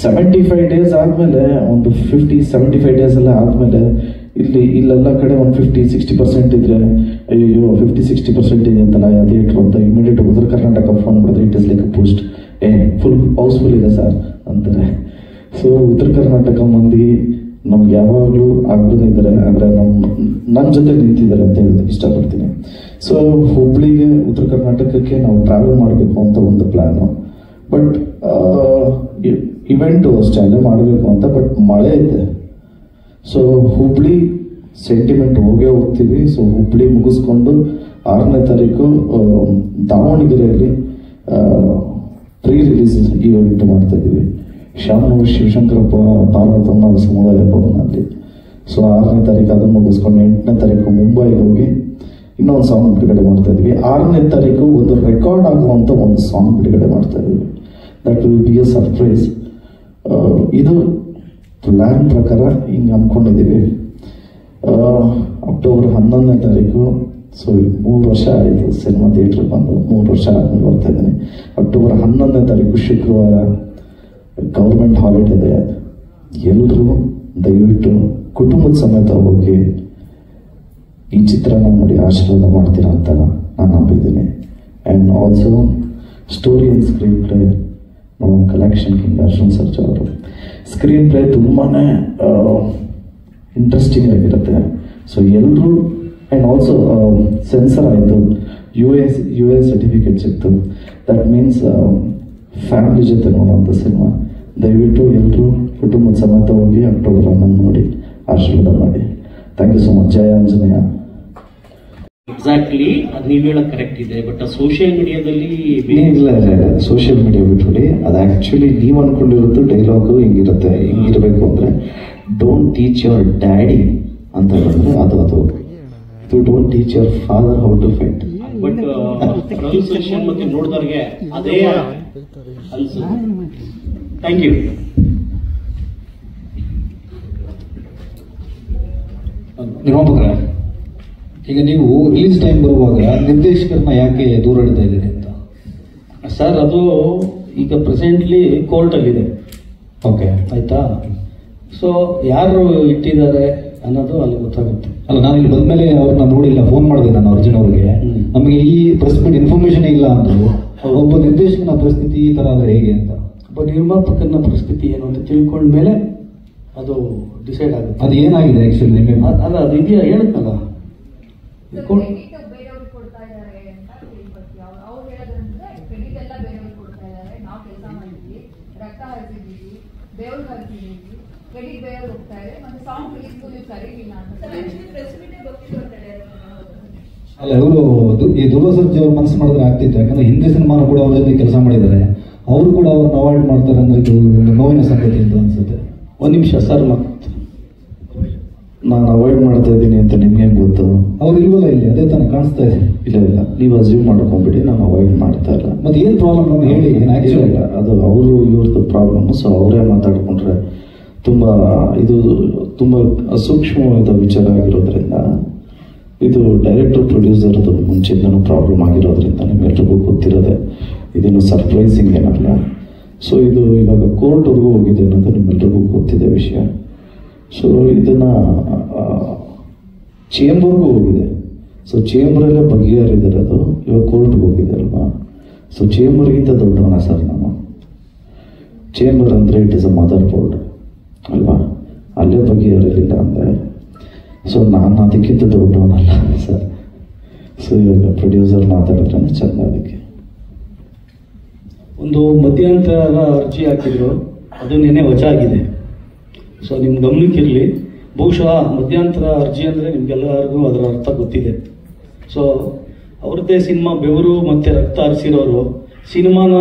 75 ಡೇಸ್ ಆದಮೇಲೆ, ಒಂದು 50-75 ಡೇಸ್ ಎಲ್ಲ ಆದಮೇಲೆ ಇಲ್ಲೆಲ್ಲ ಕಡೆ ಒಂದು 50-60% ಇದ್ರೆ, ಅಯ್ಯೋ 50-60% ಇದೆ ಅಂತಲ್ಲ ಯಾವ ಥಿಯೇಟ್ರು ಅಂತ ಇಮಿಡಿಯೇಟ್ ಉತ್ತರ ಕರ್ನಾಟಕ ಫೋನ್ ಮಾಡಿದ್ರೆ it is like a post, full housefull ಇದೆ ಸರ್ ಅಂತಾರೆ. ಸೊ ಉತ್ತರ ಕರ್ನಾಟಕ ಮಂದಿ ನಮ್ಗೆ ಯಾವಾಗಲೂ ಆಗ್ಬಿಟ್ಟಿದ್ದಾರೆ, ಅಂದರೆ ನನ್ನ ಜೊತೆ ನಿಂತಿದ್ದಾರೆ ಅಂತ ಹೇಳೋದಕ್ಕೆ ಇಷ್ಟಪಡ್ತೀನಿ. ಸೊ ಹುಬ್ಳಿಗೆ, ಉತ್ತರ ಕರ್ನಾಟಕಕ್ಕೆ ನಾವು ಟ್ರಾವೆಲ್ ಮಾಡಬೇಕು ಅಂತ ಒಂದು ಪ್ಲ್ಯಾನು. ಬಟ್ ಇವೆಂಟು ಅಷ್ಟೇ ಅಲ್ಲೇ ಮಾಡಬೇಕು ಅಂತ, ಬಟ್ ಮಳೆ ಇದೆ. ಸೊ ಹುಬ್ಳಿ ಸೆಂಟಿಮೆಂಟ್ ಹೋಗ್ತೀವಿ. ಸೊ ಹುಬ್ಳಿ ಮುಗಿಸ್ಕೊಂಡು 6ನೇ ತಾರೀಕು ದಾವಣಗೆರೆಯಲ್ಲಿ ಪ್ರೀ-ರಿಲೀಸ್ ಈವೆಂಟ್ ಮಾಡ್ತಾ ಇದ್ದೀವಿ, ಶಾಮನೂರು ಶಿವಶಂಕರಪ್ಪ ಪಾರ್ವತಮ್ಮ ಸಮುದಾಯ ಭವನಲ್ಲಿ. ಸೊ 6ನೇ ತಾರೀಕು ಅದನ್ನು ಮುಗಿಸ್ಕೊಂಡು 8ನೇ ತಾರೀಕು ಮುಂಬೈಗೆ ಹೋಗಿ ಇನ್ನೊಂದು ಸಾಂಗ್ ಬಿಡುಗಡೆ ಮಾಡ್ತಾ ಇದ್ವಿ. 6ನೇ ತಾರೀಕು ಒಂದು ರೆಕಾರ್ಡ್ ಆಗುವಂಥ ಒಂದು ಸಾಂಗ್ ಬಿಡುಗಡೆ ಮಾಡ್ತಾ ಇದ್ದೀವಿ. That will be A surprise. ಇದು ಪ್ಲ್ಯಾನ್ ಪ್ರಕಾರ ಹಿಂಗೆ ಅಂದ್ಕೊಂಡಿದ್ದೀವಿ. ಅಕ್ಟೋಬರ್ 11ನೇ ತಾರೀಕು, ಸೊ 3 ವರ್ಷ ಆಯಿತು ಸಿನಿಮಾ ಥಿಯೇಟ್ರಿಗೆ ಬಂದು, 3 ವರ್ಷ ಆದಮೇಲೆ ಬರ್ತಾ ಇದ್ದೀನಿ. ಅಕ್ಟೋಬರ್ 11ನೇ ತಾರೀಕು ಶುಕ್ರವಾರ ಗೌರ್ಮೆಂಟ್ ಹಾಲಿಡೇ ಇದೆ. ಎಲ್ಲರೂ ದಯವಿಟ್ಟು ಕುಟುಂಬದ ಸಮೇತ ಹೋಗಿ ಈ ಚಿತ್ರನ ನೋಡಿ ಆಶೀರ್ವಾದ ಮಾಡ್ತೀರಾ ಅಂತ ನಾನು ನಂಬಿದ್ದೀನಿ. And also story and screenplay ನಮ್ಮ ಕಲೆಕ್ಷನ್ ಕಿಂಗ್ ಅರ್ಜುನ್ ಸರ್ಜಾ ಅವರು. ಸ್ಕ್ರೀನ್ ಪ್ಲೇ ತುಂಬಾ ಇಂಟ್ರೆಸ್ಟಿಂಗ್ ಆಗಿರುತ್ತೆ. ಸೊ ಎಲ್ಲರೂ, ಆ್ಯಂಡ್ ಆಲ್ಸೋ ಸೆನ್ಸರ್ ಆಯಿತು, US ಸರ್ಟಿಫಿಕೇಟ್ ಸಿಕ್ತು. ದಟ್ ಮೀನ್ಸ್ ಫ್ಯಾಮಿಲಿ ಜೊತೆ ನೋಡೋಂಥ ಸಿನಿಮಾ. ದಯವಿಟ್ಟು ಎಲ್ಲರೂ ಕುಟುಂಬದ ಸಮೇತ ಹೋಗಿ ಅಕ್ಟೋಬರ್ 11 ನೋಡಿ ಆಶೀರ್ವಾದ ಮಾಡಿ. Thank you so much. ಜಯ ಆಂಜನೇಯ. ಎಕ್ಸಾಕ್ಟ್ಲಿ ಅದು ನೀವು ಹೇಳೋದು ಕರೆಕ್ಟ್ ಇದೆ. ಬಟ್ ಸೋಷಿಯಲ್ ಮೀಡಿಯಾದಲ್ಲಿ ಇಲ್ಲ ಸೋಷಿಯಲ್ ಮೀಡಿಯಾ ಬಿಟ್ಬಿಡಿ, ಅದು ಆಕ್ಚುಲಿ ನೀವು ಅನ್ಕೊಂಡಿರೋದು ಡೈಲಾಗು ಹೆಂಗಿರಬೇಕು ಅಂದ್ರೆ ಡೋಂಟ್ ಟೀಚ್ ಯುವರ್ ಡ್ಯಾಡಿ ಅಂತ ಹೇಳಿದ್ರೆ ಅದು you don't teach your father how to fight. But pronunciation ಮತ್ತೆ ನೋಡಿದವ್ರಿಗೆ ಅದೇ ಅನ್ಸು. Thank you. ನಿರ್ಮಾಪಕರ, ಈಗ ನೀವು ರಿಲೀಸ್ ಟೈಮ್ ಬರುವಾಗ ನಿರ್ದೇಶಕರನ್ನ ಯಾಕೆ ದೂರ ಇಡ್ತಾ ಇದ್ದೀರಿ ಅಂತ? ಸರ್, ಅದು ಈಗ ಪ್ರೆಸೆಂಟ್ಲಿ ಕೋರ್ಟಲ್ಲಿದೆ. ಓಕೆ, ಆಯ್ತಾ? ಸೊ ಯಾರು ಇಟ್ಟಿದ್ದಾರೆ ಅನ್ನೋದು ಅಲ್ಲಿ ಗೊತ್ತಾಗುತ್ತೆ. ಅಲ್ಲ, ನಾನು ಇಲ್ಲಿ ಬಂದ್ಮೇಲೆ ಅವ್ರನ್ನ ನೋಡಿಲ್ಲ, ಫೋನ್ ಮಾಡಿದೆ ನಾನು ಅರ್ಜುನ್ ಅವ್ರಿಗೆ. ನಮಗೆ ಈ ಪ್ರೆಸ್ ಮೀಟ್ ಇನ್ಫಾರ್ಮೇಶನ್ ಇಲ್ಲ ಅಂದ್ರು. ಒಬ್ಬ ನಿರ್ದೇಶಕನ ಪರಿಸ್ಥಿತಿ ಈ ತರ ಆದ್ರೆ ಹೇಗೆ ಅಂತ. ಒಬ್ಬ ನಿರ್ಮಾಪಕನ ಪರಿಸ್ಥಿತಿ ಏನು ಅಂತ ತಿಳ್ಕೊಂಡ್ಮೇಲೆ ಅದು ಡಿಸೈಡ್ ಆಗುತ್ತೆ. ಅದು ಏನಾಗಿದೆ ಆಕ್ಚುಲಿ ನಿಮಗೆ? ಅಲ್ಲ, ಅದು ಇದೆಯಾ ಹೇಳುತ್ತಲ್ಲ. ಅಲ್ಲ, ಇವರು ಈ ಧ್ರುವ ಸರ್ಜಾ ಅವ್ರು ಮನಸ್ಸು ಮಾಡಿದ್ರೆ ಆಗ್ತಿತ್ತು. ಯಾಕಂದ್ರೆ ಹಿಂದಿ ಸಿನಿಮಾನು ಕೂಡ ಅವ್ರ ಜೊತೆ ಕೆಲಸ ಮಾಡಿದ್ದಾರೆ. ಅವರು ಕೂಡ ಅವ್ರನ್ನ ಅವಾಯ್ಡ್ ಮಾಡ್ತಾರೆ ಅಂದ್ರೆ ಇದು ಒಂದು ನೋವಿನ ಸಂಗತಿ ಅಂತ ಅನ್ಸುತ್ತೆ. ಒಂದು ನಿಮಿಷ ಸರ್, ನಾನು ಅವಾಯ್ಡ್ ಮಾಡ್ತಾ ಇದ್ದೀನಿ ಅಂತ ನಿಮ್ಗೆ ಹೆಂಗ್ ಗೊತ್ತು? ಅವ್ರು ಇಲ್ವಲ್ಲ ಇಲ್ಲಿ, ಅದೇ ತಾನೇ ಕಾಣಿಸ್ತಾ ಇದೆ. ಇಲ್ಲ, ನೀವು ಅಸ್ಯೂಮ್ ಮಾಡ್ಕೊಂಡ್ಬಿಡಿ, ನಾನು ಅವಾಯ್ಡ್ ಮಾಡ್ತಾ ಇಲ್ಲ. ಮತ್ತೆ ಏನ್ ಪ್ರಾಬ್ಲಮ್ ನಮ್ಗೆ ಹೇಳಿ. ಆಕ್ಚುಲಿ ಅದು ಅವರು ಇವ್ರದ್ದು ಪ್ರಾಬ್ಲಮ್. ಸೊ ಅವರೇ ಮಾತಾಡ್ಕೊಂಡ್ರೆ ಇದು ತುಂಬಾ ಸೂಕ್ಷ್ಮವಾದ ವಿಚಾರ ಆಗಿರೋದ್ರಿಂದ, ಇದು ಡೈರೆಕ್ಟರ್ ಪ್ರೊಡ್ಯೂಸರ್ದು ಮುಂಚಿಂದನೂ ಪ್ರಾಬ್ಲಮ್ ಆಗಿರೋದ್ರಿಂದ ನಿಮ್ಗೆಲ್ರಿಗೂ ಗೊತ್ತಿರೋದೆ, ಇದೇನು ಸರ್ಪ್ರೈಸಿಂಗ್ ಏನಲ್ಲ. ಸೊ ಇದು ಇವಾಗ ಕೋರ್ಟ್ವರೆಗೂ ಹೋಗಿದೆ ಅನ್ನೋದು ನಿಮ್ಮೆಲ್ರಿಗೂ ಗೊತ್ತಿದೆ ವಿಷಯ. ಸೊ ಇದನ್ನ ಚೇಂಬರ್ಗೂ ಹೋಗಿದೆ. ಸೊ ಚೇಂಬರಲ್ಲೇ ಬಗೆಹರಿದರೆ ಅದು ಇವಾಗ ಕೋರ್ಟ್ಗೆ ಹೋಗಿದೆ ಅಲ್ವಾ. ಸೊ ಚೇಂಬರ್ಗಿಂತ ದೊಡ್ಡವನ ಸರ್ ನಾನು. ಚೇಂಬರ್ ಅಂದರೆ it is a mother board ಅಲ್ವಾ, ಅಲ್ಲೇ ಬಗೆಹರಿಲಿಲ್ಲ ಅಂದರೆ ಸೊ ನಾನು ಅದಕ್ಕಿಂತ ದೊಡ್ಡವನಲ್ಲ ಸರ್. ಸೊ ಇವಾಗ ಪ್ರೊಡ್ಯೂಸರ್ ಮಾತಾಡಿದ್ರೆ ಚೆಂದ. ಅದಕ್ಕೆ ಒಂದು ಮಧ್ಯಂತರ ಅರ್ಜಿ ಹಾಕಿದ್ರು, ಅದು ನಿನ್ನೆ ವಜಾ ಆಗಿದೆ. ಸೊ ನಿಮ್ಮ ಗಮನಕ್ಕಿರಲಿ. ಬಹುಶಃ ಮಧ್ಯಂತರ ಅರ್ಜಿ ಅಂದರೆ ನಿಮ್ಗೆಲ್ಲರಿಗೂ ಅದರ ಅರ್ಥ ಗೊತ್ತಿದೆ. ಸೊ ಅವ್ರದ್ದೇ ಸಿನಿಮಾ ಬೆವರು ಮತ್ತು ರಕ್ತ ಹರಿಸಿರೋರು ಸಿನಿಮಾನ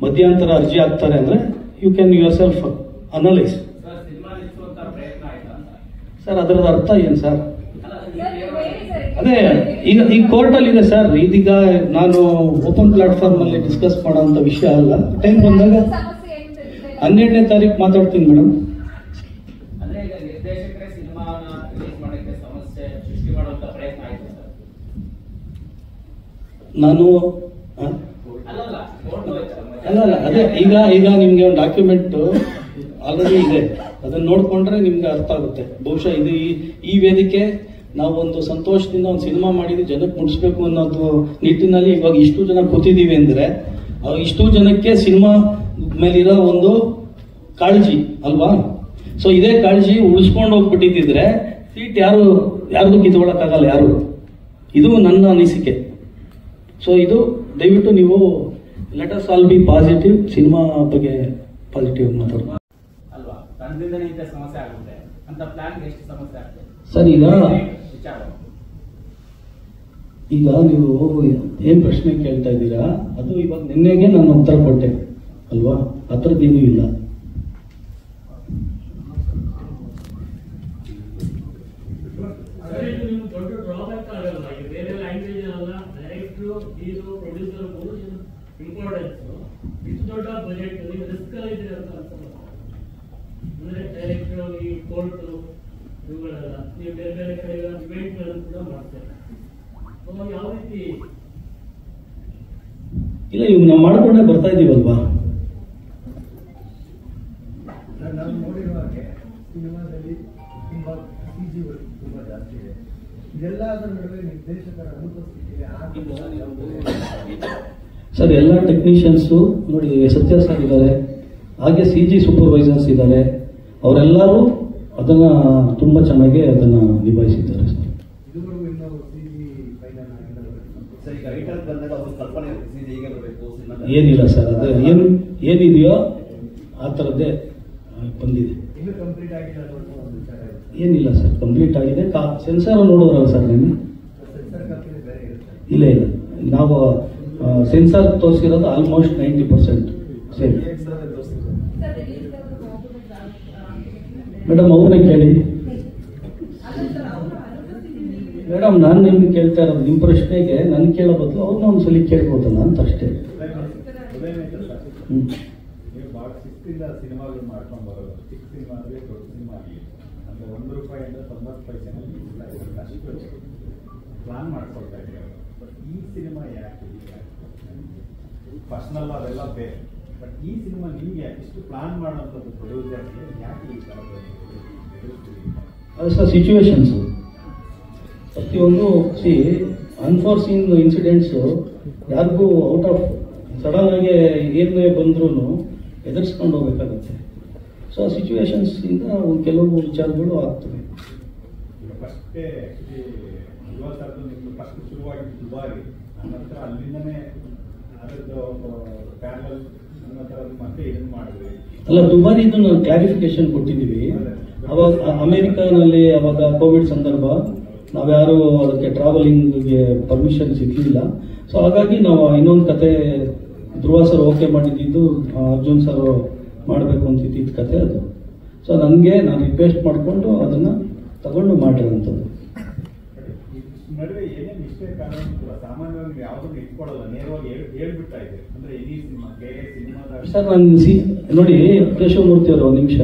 ಮಧ್ಯಂತರ ಅರ್ಜಿ ಹಾಕ್ತಾರೆ ಅಂದರೆ you can yourself analyse. Sir, ಅದರದ ಅರ್ಥ ಏನು ಸರ್? ಅದೇ ಈಗ ಕೋರ್ಟಲ್ಲಿ ಇದೆ ಸರ್. ಇದೀಗ ನಾನು ಓಪನ್ ಪ್ಲಾಟ್ಫಾರ್ಮ್ ಅಲ್ಲಿ ಡಿಸ್ಕಸ್ ಮಾಡೋಂಥ ವಿಷಯ ಅಲ್ಲ. ಟೈಮ್ ಬಂದಾಗ 12ನೇ ತಾರೀಕು ಮಾತಾಡ್ತೀನಿ ಮೇಡಮ್. ನಾನು ಅಲ್ಲ ಅದೇ ಈಗ ನಿಮ್ಗೆ ಒಂದು ಡಾಕ್ಯುಮೆಂಟ್ ಆಲ್ರೆಡಿ ಇದೆ, ಅದನ್ನ ನೋಡ್ಕೊಂಡ್ರೆ ನಿಮ್ಗೆ ಅರ್ಥ ಆಗುತ್ತೆ. ಬಹುಶಃ ಇದು ಈ ವೇದಿಕೆ ನಾವು ಒಂದು ಸಂತೋಷದಿಂದ ಒಂದು ಸಿನಿಮಾ ಮಾಡಿದ್ವಿ, ಜನಕ್ಕೆ ಮುಟ್ಟಿಸ್ಬೇಕು ಅನ್ನೋದು ನಿಟ್ಟಿನಲ್ಲಿ ಇವಾಗ ಇಷ್ಟು ಜನ ಕೂತಿದ್ದೀವಿ ಅಂದ್ರೆ ಇಷ್ಟು ಜನಕ್ಕೆ ಸಿನಿಮಾ ಮೇಲಿರೋ ಒಂದು ಕಾಳಜಿ ಅಲ್ವಾ. ಸೊ ಇದೇ ಕಾಳಜಿ ಉಳಿಸ್ಕೊಂಡು ಹೋಗ್ಬಿಟ್ಟಿದ್ರೆ ಸೀಟ್ ಯಾರ್ದು ಕಿತ್ಕೊಳ್ಳೋಕ್ಕಾಗಲ್ಲ ಯಾರು. ಇದು ನನ್ನ ಅನಿಸಿಕೆ. ಸೊ ಇದು ದಯವಿಟ್ಟು ನೀವು let us all B positive. Cinema ಬಗ್ಗೆ ಪಾಸಿಟಿವ್ ಮಾತಾಡೋದು ಅಲ್ವಾ. ತಂಡದಿಂದನೇ ಇಂಥ ಸಮಸ್ಯೆ ಆಗುತ್ತೆ ಅಂತ ಪ್ಲಾನ್ಗೆ ಎಷ್ಟು ಸಮಸ್ಯೆ ಆಗ್ತದೆ ಸರ್? ಈಗ ನೀವು ಏನ್ ಪ್ರಶ್ನೆ ಕೇಳ್ತಾ ಇದ್ದೀರಾ, ಅದು ಇವಾಗ ನಿನ್ನೆಗೆ ನಾನು ಉತ್ತರ ಕೊಟ್ಟೆ ಅಲ್ವಾ. ಆ ಥರದ್ದೇನೂ ಇಲ್ಲ. ಇಲ್ಲ, ಇವಾಗ ನಾವು ಮಾಡ್ಕೊಂಡೇ ಬರ್ತಾ ಇದೀವಲ್ವಾ. ನಾವು ನೋಡಿರುವ ಹಾಗೆ ಸಿನಿಮಾದಲ್ಲಿ ತುಂಬಾ CG ತುಂಬಾ ಜಾಸ್ತಿ ಇದೆ. ಇದೆಲ್ಲದರ ನಡುವೆ ನಿರ್ದೇಶಕರ ಅನುಪಸ್ಥಿತಿಗೆ ಸರ್, ಎಲ್ಲ ಟೆಕ್ನಿಷಿಯನ್ಸು ನೋಡಿ, ಸತ್ಯ ಸರ್ ಇದ್ದಾರೆ, ಹಾಗೆ CG ಸೂಪರ್ವೈಸರ್ಸ್ ಇದ್ದಾರೆ. ಅವರೆಲ್ಲರೂ ಅದನ್ನ ತುಂಬಾ ಚೆನ್ನಾಗಿ ಅದನ್ನ ನಿಭಾಯಿಸಿದ್ದಾರೆ ಸರ್. ಇದುವರೆಗೂ ಇನ್ನೂ CG ಫೈನಲ್ ಏನಿಲ್ಲ ಸರ್, ಅದೇ ಏನಿದೆಯೋ ಆ ಥರದ್ದೇ ಬಂದಿದೆ. ಇನ್ನೂ ಕಂಪ್ಲೀಟ್ ಆಗಿಲ್ಲ ಏನಿಲ್ಲ ಸರ್, ಕಂಪ್ಲೀಟ್ ಆಗಿದೆ. ಸೆನ್ಸಾರ್ ನೋಡಿದ್ರಲ್ಲ ಸರ್, ನೀವು ಸೆನ್ಸರ್ ಇಲ್ಲ ನಾವು ಸೆನ್ಸಾರ್ ತೋರಿಸಿರೋದು ಆಲ್ಮೋಸ್ಟ್ 90% ಸೇಮ್. ಮೇಡಮ್ ಅವ್ರನ್ನೇ ಕೇಳಿ. ಮೇಡಮ್ ನಾನು ನಿಮ್ಗೆ ಕೇಳ್ತಾ ಇರೋದು ನಿಮ್ಮ ಪ್ರಶ್ನೆಗೆ ನಾನು ಕೇಳೋ ಬದಲು ಅವ್ರನ್ನ ಒಂದ್ಸಲಿ ಕೇಳ್ಬೋದಲ್ಲ ಅಂತ ಅಷ್ಟೇ. ನೀವು ಭಾಳ ಶಿಸ್ತಿಂದ ಸಿನಿಮಾಗಳು ಮಾಡ್ಕೊಂಡು ಬರೋದು, ಚಿಕ್ಕ ಸಿನಿಮಾ ಆಗಲಿ ದೊಡ್ಡ ಸಿನಿಮಾ ಆಗಲಿ, ಅಂದರೆ ₹1 90 ಪೈಸೆನಲ್ಲಿ ಅಷ್ಟು ಪ್ಲಾನ್ ಮಾಡ್ಕೊಳ್ತಾ ಇದ್ದೀವಿ. ಬಟ್ ಈ ಸಿನಿಮಾ ಯಾಕೆ ಪರ್ಸ್ನಲ್ ಅವೆಲ್ಲ ಬೇರೆ, ಬಟ್ ಈ ಸಿನಿಮಾ ನಿಮಗೆ ಇಷ್ಟು ಪ್ಲಾನ್ ಮಾಡೋಂಥದ್ದು ಪ್ರೊಡ್ಯೂಸರ್ಗೆ ಯಾಕೆ ಈ ಥರ ಅದು ಸರ್ ಸಿಚುವೇಶನ್ಸು ಪ್ರತಿಯೊಂದು ಅನ್ಫಾರ್ಸೀನ್ ಇನ್ಸಿಡೆಂಟ್ಸು ಯಾರಿಗೂ ಔಟ್ ಆಫ್ ಸಡನ್ ಆಗಿ ಏನೇ ಬಂದ್ರೂ ಎದುರಿಸ್ಕೊಂಡು ಹೋಗ್ಬೇಕಾಗತ್ತೆ. ಸೊ ಆ ಸಿಚುವೇಶನ್ಸಿಂದ ಕೆಲವು ವಿಚಾರಗಳು ಆಗ್ತವೆ. ಫಸ್ಟೇ ಫಸ್ಟ್ ಶುರುವಾಗಿದ್ದು ದುಬಾರಿ, ನಂತರ ಅಲ್ಲಿಂದನೇ ಅದರದ್ದು ಪ್ಯಾನಲ್ ಮತ್ತೆ ಇದನ್ನು ಮಾಡಿದ್ವಿ. ಅಲ್ಲ, ದುಬಾರಿದು ನಾವು ಕ್ಲಾರಿಫಿಕೇಶನ್ ಕೊಟ್ಟಿದ್ದೀವಿ. ಅವಾಗ ಅಮೆರಿಕಾನಲ್ಲಿ ಅವಾಗ ಕೋವಿಡ್ ಸಂದರ್ಭ, ನಾವ್ಯಾರು ಅದಕ್ಕೆ ಟ್ರಾವೆಲಿಂಗ್ಗೆ ಪರ್ಮಿಷನ್ ಸಿಗಲಿಲ್ಲ. ಸೊ ಹಾಗಾಗಿ ನಾವು ಇನ್ನೊಂದು ಕತೆ ಧ್ರುವ ಸರ್ ಓಕೆ ಮಾಡಿದ್ದು, ಅರ್ಜುನ್ ಸರ್ ಮಾಡಬೇಕು ಅಂತಿದ್ದ ಕತೆ ಅದು. ಸೊ ನನಗೆ ನಾನು ರಿಕ್ವೆಸ್ಟ್ ಮಾಡಿಕೊಂಡು ಅದನ್ನು ತಗೊಂಡು ಮಾಡಿರೋಂಥದ್ದು. ನಡುವೆ ಏನೇ ಮಿಸ್ಟೇಕ್ ಆದ್ರೂ ಕೂಡ ಸಾಮಾನ್ಯವಾಗಿ ಯಾವುದನ್ನು ಇಟ್ಕೊಳ್ಳಲ್ಲ, ನೇರವಾಗಿ ಹೇಳ್ಬಿಡ್ತಾ ಇದೆ. ಅಂದ್ರೆ ಈ ಸಿನಿಮಾದ ಸರ್ ನಾನು ನೋಡಿ ಕೇಶವಮೂರ್ತಿ ಅವರು ಒಂದು ನಿಮಿಷ,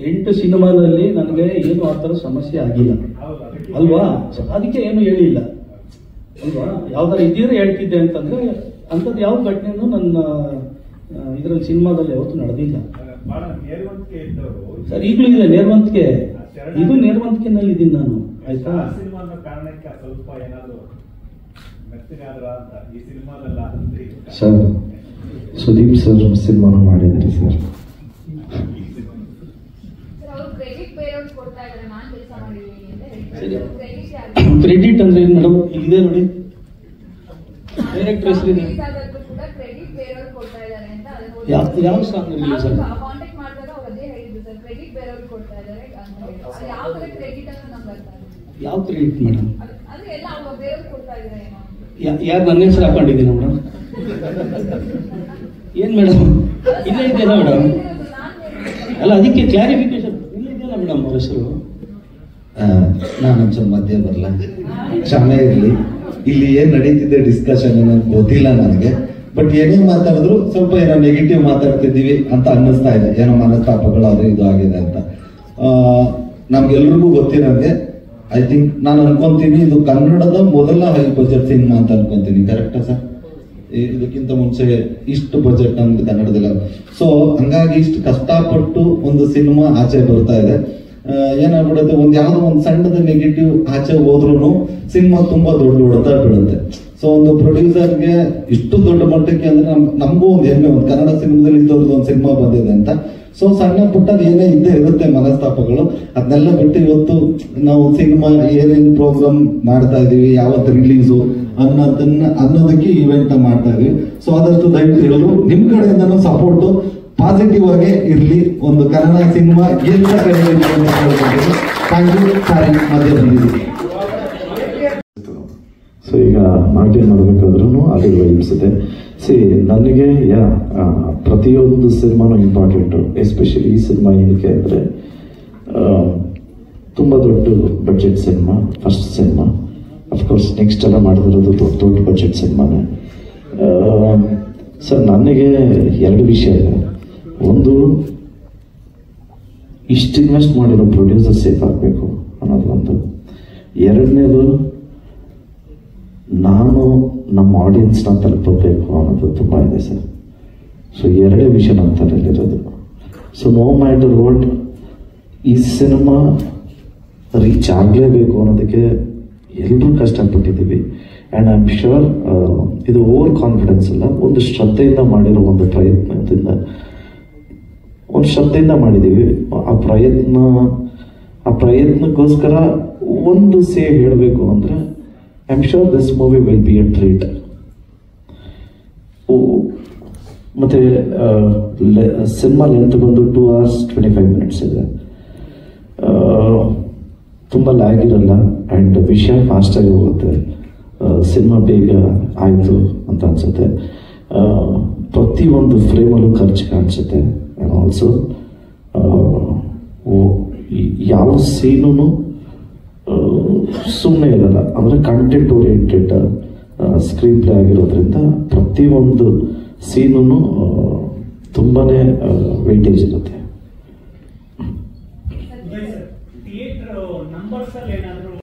8 ಸಿನಿಮಾದಲ್ಲಿ ನನಗೆ ಏನು ಆ ಥರ ಸಮಸ್ಯೆ ಆಗಿಲ್ಲ ಅಲ್ವಾ? ಅದಕ್ಕೆ ಏನು ಹೇಳಿಲ್ಲ ಅಲ್ವಾ? ಯಾವ್ದಾರ ಇದ್ದಿದ್ರೆ ಹೇಳ್ತಿದ್ದೆ ಅಂತಂದ್ರೆ ಅಂಥದ್ದು ಯಾವ ಘಟನೆನೂ ನನ್ನ ಇದರಲ್ಲಿ ಸಿನಿಮಾದಲ್ಲಿ ಯಾವತ್ತೂ ನಡೆದಿಲ್ಲ ಬಹಳ ನೇರವಂತಿಕೆ ಇದ್ದವರು. ಸರ್ ಈಗಲೂ ಇದೆ ನೇರವಂತಿಕೆ, ಇದು ನೇರವಂತಿಕೆನಲ್ಲಿ ಇದ್ದೀನಿ ನಾನು, ಆಯ್ತಾ? ಸಿನಿಮಾದ ಕಾರಣಕ್ಕೆ ಸ್ವಲ್ಪ ಏನಾದ್ರು ಮೆತ್ತಗಾದ್ರ ಅಂತ ಈ ಸಿನಿಮಾದಲ್ಲ. ಸರ್ ಸುದೀಪ್ ಸರ್ ಸಿನಿಮಾನು ಮಾಡಿದ್ದಾರೆ ಸರ್. ಕ್ರೆಡಿಟ್ ಅಂದ್ರೆ ಏನು ಮೇಡಮ್? ಇದೆ ನೋಡಿ, ಡೈರೆಕ್ಟರ್ ಹೆಸರಿದೆ. ಯಾವ ಸಾಂಗ್ ರಿಲೀಸ್ ಆಗಿದೆ? ಯಾವ ಕ್ರೆಡಿಟ್ ಮೇಡಮ್? ಯಾರು ನನ್ನ ಹೆಸರು ಹಾಕೊಂಡಿದ್ದೀನ ಮೇಡಮ್? ಏನ್ ಮೇಡಮ್ ಇಲ್ಲೇ ಇದೆಯಲ್ಲ ಮೇಡಮ್? ಅಲ್ಲ ಅದಕ್ಕೆ ಕ್ಲಾರಿಫಿಕೇಶನ್ ಇಲ್ಲೇ ಇದೆಯಲ್ಲ ಮೇಡಮ್ ಅವ್ರ ಹೆಸರು. ನಾನೊಂಚೂರು ಮಧ್ಯೆ ಬರಲ್ಲ, ಕ್ಷಮೆ ಇರಲಿ. ಇಲ್ಲಿ ಏನ್ ನಡೀತಿದೆ ಡಿಸ್ಕಷನ್ ಅನ್ನೋದು ಗೊತ್ತಿಲ್ಲ ನನಗೆ. ಬಟ್ ಏನೇ ಮಾತಾಡಿದ್ರು ಸ್ವಲ್ಪ ಏನೋ ನೆಗೆಟಿವ್ ಮಾತಾಡ್ತಿದ್ದೀವಿ ಅಂತ ಅನ್ನಿಸ್ತಾ ಇದೆ, ಏನೋ ಮನಸ್ತಾಪಗಳು ಅದು ಇದು ಆಗಿದೆ ಅಂತ. ನಮ್ಗೆಲ್ರಿಗೂ ಗೊತ್ತಿರೋಂಗೆ ಐ ಥಿಂಕ್ ನಾನು ಅನ್ಕೊಂತೀನಿ ಇದು ಕನ್ನಡದ ಮೊದಲ ಹೈ ಬಜೆಟ್ ಸಿನಿಮಾ ಅಂತ ಅನ್ಕೊಂತೀನಿ. ಕರೆಕ್ಟಾ ಸರ್? ಇದಕ್ಕಿಂತ ಮುಂಚೆ ಇಷ್ಟು ಬಜೆಟ್ ನಮ್ದು ಕನ್ನಡದಲ್ಲಿ. ಸೊ ಹಂಗಾಗಿ ಇಷ್ಟು ಕಷ್ಟಪಟ್ಟು ಒಂದು ಸಿನಿಮಾ ಆಚೆ ಬರ್ತಾ ಇದೆ. ಏನಾಗ್ಬಿಡುತ್ತೆ, ಯಾವ್ದೋ ಒಂದು ಸಣ್ಣದ ನೆಗೆಟಿವ್ ಆಚೆ ಹೋದ್ರೂ ಸಿನಿಮಾ ತುಂಬಾ ದೊಡ್ಡ ಹೊಡೆತ ಬೀಳುತ್ತೆ. ಸೊ ಒಂದು ಪ್ರೊಡ್ಯೂಸರ್ಗೆ ಇಷ್ಟು ದೊಡ್ಡ ಮಟ್ಟಕ್ಕೆ ಅಂದ್ರೆ ನಮಗೂ ಒಂದು ಹೆಮ್ಮೆ, ಒಂದು ಕನ್ನಡ ಸಿನಿಮಾದಲ್ಲಿ ಇದ್ದವ್ರದ್ದು ಒಂದು ಸಿನಿಮಾ ಬಂದಿದೆ ಅಂತ. ಸೊ ಸಣ್ಣ ಪುಟ್ಟದ ಏನೇ ಇದ್ದೇ ಇರುತ್ತೆ ಮನಸ್ತಾಪಗಳು, ಅದನ್ನೆಲ್ಲ ಬಿಟ್ಟು ಇವತ್ತು ನಾವು ಸಿನಿಮಾ ಏನೇನು ಪ್ರೋಗ್ರಾಮ್ ಮಾಡ್ತಾ ಇದೀವಿ, ಯಾವತ್ತು ರಿಲೀಸು ಅನ್ನೋದಕ್ಕೆ ಇವೆಂಟ್ ಮಾಡ್ತಾ ಇದೀವಿ. ಸೊ ಆದಷ್ಟು ದಯವಿಟ್ಟು ಎಲ್ಲರೂ ನಿಮ್ ಕಡೆಯಿಂದನೂ ಸಪೋರ್ಟ್ ಪಾಸಿಟಿವ್ ಆಗಿ ಇರ್ಲಿ. ಒಂದು ಕನ್ನಡ ಸಿನಿಮಾ ಎಲ್ಲ ಕಡೆ ಥ್ಯಾಂಕ್ ಯು. ಸಾರಿ ಮಧ್ಯೆ ಬಂದಿದ್ದೀವಿ. ಸೊ ಈಗ ನಾಟ್ಯ ಮಾಡಬೇಕಾದ್ರೂ ಅದೇ ವೈಬ್ಸ್ ಇದೆ. ನನಗೆ ಪ್ರತಿಯೊಂದು ಸಿನಿಮಾನು ಇಂಪಾರ್ಟೆಂಟು. ಎಸ್ಪೆಷಲಿ ಈ ಸಿನಿಮಾ ಏನಕ್ಕೆ ಅಂದರೆ ತುಂಬ ದೊಡ್ಡ budget cinema, first cinema. Of course next ಎಲ್ಲ ಮಾಡಿದಿರೋದು ದೊಡ್ಡ ಬಡ್ಜೆಟ್ ಸಿನಿಮಾನೇ. ಸರ್ ನನಗೆ 2 ವಿಷಯ ಇದೆ. ಒಂದು, ಇಷ್ಟು ಇನ್ವೆಸ್ಟ್ ಮಾಡಿರೋ ಪ್ರೊಡ್ಯೂಸರ್ ಸೇಫ್ ಆಗಬೇಕು ಅನ್ನೋದು ಒಂದು. ಎರಡನೇದು, ನಾನು ನಮ್ಮ ಆಡಿಯನ್ಸ್ನ ತಲುಪಬೇಕು ಅನ್ನೋದು ತುಂಬ ಇದೆ ಸರ್. ಸೊ 2 ವಿಷಯ ನನ್ನ ತಲೆಯಲ್ಲಿರೋದು. ಸೊ ನೋ ಮ್ಯಾಟರ್ ವಾಟ್, ಈ ಸಿನಿಮಾ ರೀಚ್ ಆಗಲೇಬೇಕು ಅನ್ನೋದಕ್ಕೆ ಎಲ್ಲರೂ ಕಷ್ಟಪಟ್ಟಿದ್ದೀವಿ. ಆ್ಯಂಡ್ ಐ ಆಮ್ ಶ್ಯೂರ್ ಇದು ಓವರ್ ಕಾನ್ಫಿಡೆನ್ಸ್ ಅಲ್ಲ, ಒಂದು ಶ್ರದ್ಧೆಯಿಂದ ಮಾಡಿರೋ ಒಂದು ಶ್ರದ್ಧೆಯಿಂದ ಮಾಡಿದ್ದೀವಿ. ಆ ಪ್ರಯತ್ನಕ್ಕೋಸ್ಕರ ಒಂದು ಸೇವ್ ಹೇಳಬೇಕು ಅಂದರೆ I am sure this movie will be A treat. ಮತ್ತು ಸಿನಿಮಾ ಲೆಂತ್ ಬಂದು 2 hours 25 minutes ಇದೆ. ತುಂಬ ಲ್ಯಾಗ್ ಇರಲ್ಲ ಆ್ಯಂಡ್ ವಿಷಯ ಫಾಸ್ಟಾಗಿ ಹೋಗುತ್ತೆ. ಸಿನಿಮಾ ಬೇಗ ಆಯಿತು ಅಂತ ಅನ್ಸುತ್ತೆ. ಪ್ರತಿಯೊಂದು ಫ್ರೇಮಲ್ಲೂ ಖರ್ಚು ಕಾಣಿಸುತ್ತೆ. ಆ್ಯಂಡ್ ಆಲ್ಸೋ ಯಾವ ಸೀನು ಸುಮ್ಮನೆ ಇರಲ್ಲ, ಅಂದರೆ ಕಂಟೆಂಟ್ ಓರಿಯೆಂಟೆಡ್ ಸ್ಕ್ರೀನ್ ಪ್ಲೇ ಆಗಿರೋದ್ರಿಂದ ಪ್ರತಿಯೊಂದು ಸೀನು ತುಂಬಾ ವೆಯ್ಟೇಜ್ ಇರುತ್ತೆ. ಥಿಯೇಟರ್ ನಂಬರ್ಸ್ ಅಲ್ಲಿ ಏನಾದರೂ